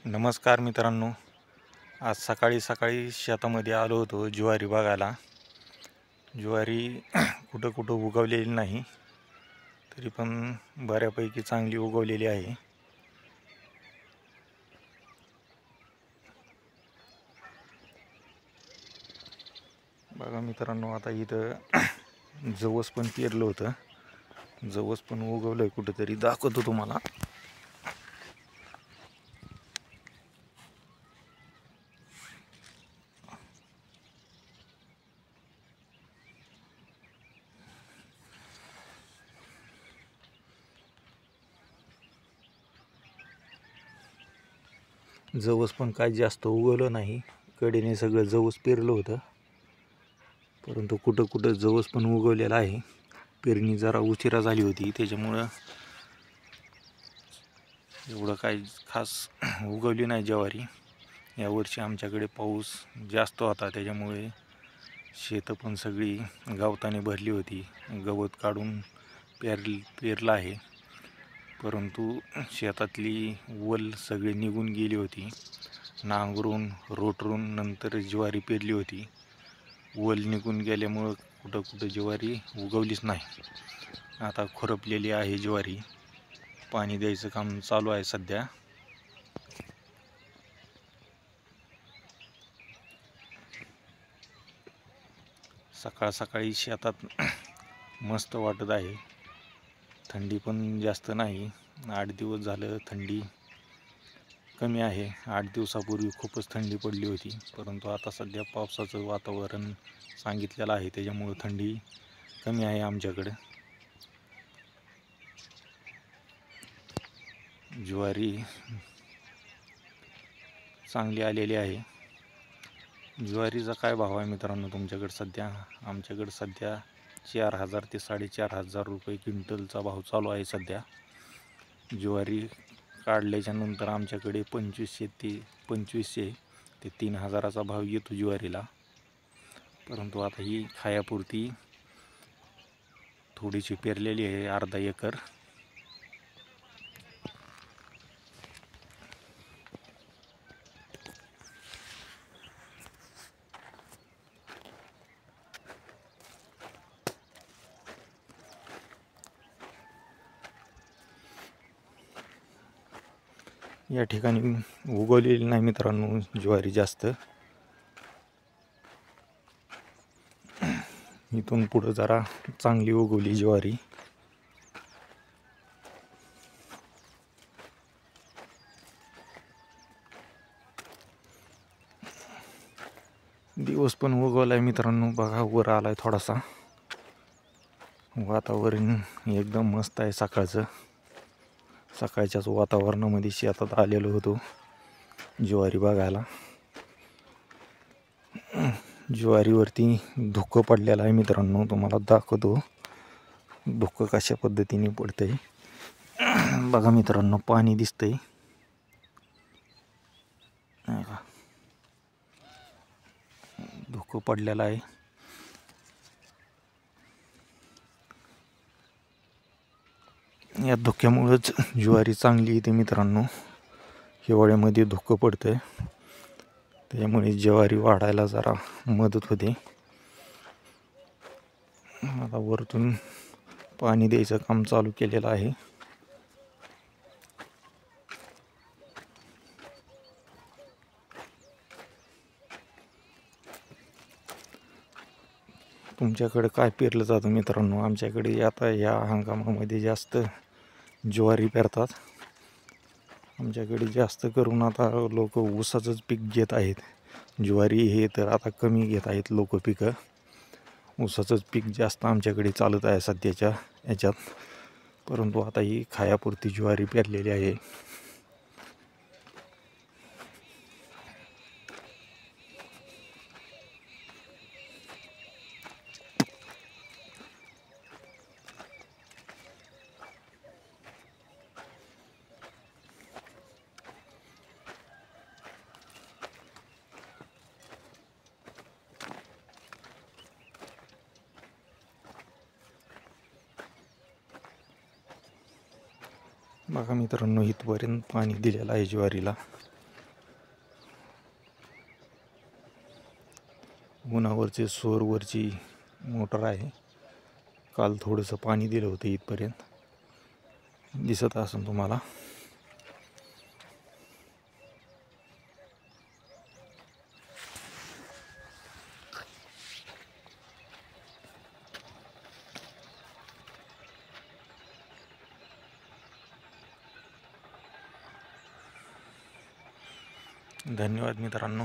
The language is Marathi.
नमस्कार मित्रांनो, आज सकाळी शेतामध्ये आलो होतो ज्वारी बघायला. ज्वारी कुठं कुठं उगवलेली नाही, तरी पण बऱ्यापैकी चांगली उगवलेली आहे. बघा मित्रांनो, आता इथं जवस पण पेरलं होतं. जवस पण उगवलंय कुठंतरी, दाखवतो तुम्हाला. जवस पण काय जास्त उगवलं नाही, कडेने सगळं जवस पेरलं होतं, परंतु कुठं कुठं जवस पण उगवलेला आहे. पेरणी जरा उशिरा झाली होती, त्याच्यामुळं एवढं काही खास उगवली नाही ज्वारी. यावर्षी आमच्याकडे पाऊस जास्त होता, त्याच्यामुळे शेतं पण सगळी गवताने भरली होती. गवत काढून पेरलं आहे, परंतु शेतातली वल सगळी निघून गेली होती. नांगरून रोटरून नंतर ज्वारी पेरली होती. वल निघून गेल्यामुळं कुठं कुठं ज्वारी उगवलीच नाही. आता खुरपलेली आहे ज्वारी. पाणी द्यायचं काम चालू आहे सध्या. सकाळ सकाळी शेतात मस्त वाटत आहे. थंडी पण जास्त नाही. 8 दिवस झालं थंडी कमी आहे. 8 दिवसापूर्वी खूपच थंडी पडली होती, परंतु आता सध्या पावसाचं वातावरण सांगितलेलं आहे, त्याच्यामुळे थंडी कमी आहे आमच्याकडे. ज्वारी चांगली आलेली आहे. ज्वारीचा काय भाव आहे मित्रांनो तुमच्याकडे सध्या? आमच्याकडे सध्या 4,000 ते 4,500 रुपये क्विंटलचा भाव चालू आहे सध्या. ज्वारी काढल्याच्या नंतर आमच्याकडे 2500 ते 3,000चा भाव येतो ज्वारीला. परंतु आता ही खायापुरती थोडीशी पेरलेली आहे, अर्धा एकर. या ठिकाणी उगवलेली नाही मित्रांनो ज्वारी जास्त. इथून पुढं जरा चांगली उगवली ज्वारी. दिवस पण उगवलाय मित्रांनो, बघा वर आलाय थोडासा. वातावरण एकदम मस्त आहे सकाळचं. सकाळच्याच वातावरणामध्ये शेतात आलेलो होतो ज्वारी बघायला. ज्वारीवरती धुकं पडलेलं आहे मित्रांनो, तुम्हाला दाखवतो धुकं कशा पद्धतीने पडतंय. बघा मित्रांनो, पाणी दिसतंय. धुकं पडलेलं आहे. या धुक्यामुळंच ज्वारी चांगली येते मित्रांनो. हिवाळ्यामध्ये धुकं पडतंय, त्यामुळे ज्वारी वाढायला जरा मदत होते. आता वरतून पाणी द्यायचं काम चालू केलेलं आहे. तुमच्याकडे काय पेरलं जातं मित्रांनो? आमच्याकडे आता या हंगामामध्ये जास्त ज्वारी पेरतात. आमच्याकडे जास्त करून आता लोक ऊसाचंच पीक घेत आहेत. ज्वारी हे तर आता कमी घेत आहेत लोक पिकं. ऊसाचंच पीक जास्त आमच्याकडे चालत आहे सध्याच्या याच्यात. परंतु आता ही खायापुरती ज्वारी पेरलेली आहे. बघा मित्रांनो, इथपर्यंत पाणी दिलेलं आहे ज्वारीला. उन्हावरचे सोरवरची मोटर आहे. काल थोडंसं पाणी दिलं होतं इथपर्यंत, दिसत असेल तुम्हाला. धन्यवाद मित्रांनो.